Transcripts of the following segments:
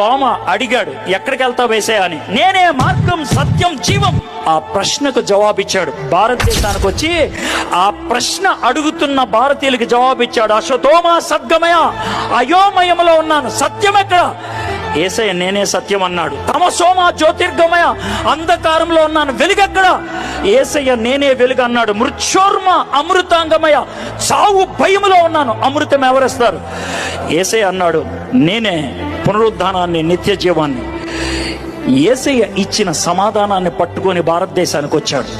తోమ అడిగాడు, ఎక్కడికి వెళ్తావు యేసయ్యా అని. నేనే మార్గం, సత్యం, జీవం. ఆ ప్రశ్నకు జవాబిచ్చాడు. భారతదేశానికి వచ్చి ఆ ప్రశ్న అడుగుతున్న భారతీయులకి జవాబిచ్చాడు. అశ్వతోమ సద్గమయ, అయోమయంలో ఉన్నాను, సత్యం ఎక్కడ? యేసయ్య నేనే సత్యం అన్నాడు. తమసోమ జ్యోతిర్గమయ, అంధకారంలో ఉన్నాను, వెలుగెక్కడ? యేసయ్య నేనే వెలుగు అన్నాడు. మృత్యోర్మ అమృతాంగమయ, చావు భయములో ఉన్నాను, అమృతం ఎవరిస్తారు? యేసయ్య అన్నాడు నేనే పునరుద్ధానాన్ని, నిత్య జీవాన్ని. యేసయ్య ఇచ్చిన సమాధానాన్ని పట్టుకొని భారతదేశానికి వచ్చాడు.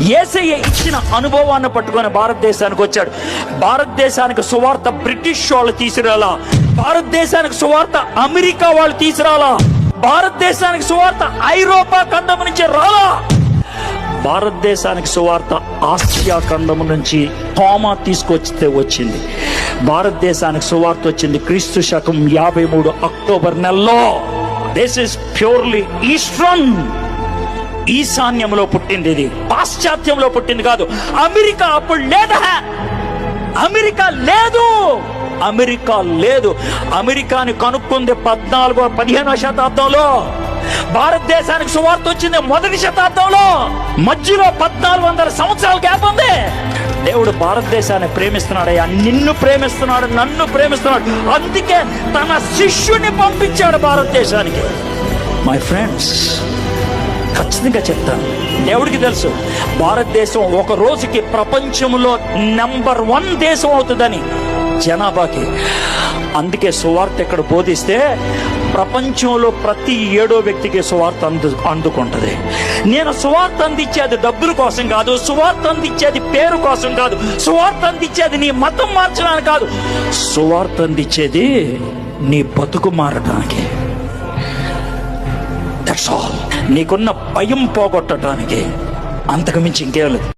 యేసయ్య ఇచ్చిన అనుభవాన్ని పట్టుకొని భారతదేశానికి వచ్చాడు. భారతదేశానికి సువార్త బ్రిటిష్ వాళ్ళు తీసుకురాలా, భారతదేశానికి సువార్త అమెరికా వాళ్ళు తీసుకురాలా, భారతదేశానికి సువార్త ఐరోపా ఖండం నుంచి రాలా, భారతదేశానికి సువార్త ఆసియా ఖండము నుంచి తోమా తీసుకొచ్చితే వచ్చింది. భారతదేశానికి సువార్త వచ్చింది క్రీస్తు శకం 53 అక్టోబర్ నెలలో. దిస్ ఇస్ ప్యూర్లీ ఈస్టర్న్, ఈశాన్యంలో పుట్టింది, ఇది పాశ్చాత్యంలో పుట్టింది కాదు. అమెరికా అప్పుడు లేదా, అమెరికా లేదు, అమెరికా లేదు. అమెరికాని కనుక్కుంది 15వ శతాబ్దంలో. భారతదేశానికి సువార్త వచ్చింది 1వ శతాబ్దంలో. మధ్యలో 1400 సంవత్సరాల గ్యాప్ ఉంది. దేవుడు భారతదేశాన్ని ప్రేమిస్తున్నాడయ్యా, నిన్ను ప్రేమిస్తున్నాడు, నన్ను ప్రేమిస్తున్నాడు. అందుకే తన శిష్యుని పంపించాడు భారతదేశానికి. మై ఫ్రెండ్స్, ఖచ్చితంగా చెప్తాను, దేవుడికి తెలుసు భారతదేశం ఒక రోజుకి ప్రపంచంలో నెంబర్ 1 దేశం అవుతుందని జనాభాకి. అందుకే సువార్త ఇక్కడ బోధిస్తే ప్రపంచంలో ప్రతి 7వ వ్యక్తికి సువార్త అందుకుంటది. నేను సువార్త అందించేది డబ్బుల కోసం కాదు, సువార్త అందించేది పేరు కోసం కాదు, సువార్త అందించేది నీ మతం మార్చడానికి కాదు, సువార్త అందించేది నీ బతుకు మారటానికి. That's all. నీకున్న భయం పోగొట్టడానికి, అంతకు మించి ఇంకేం లేదు.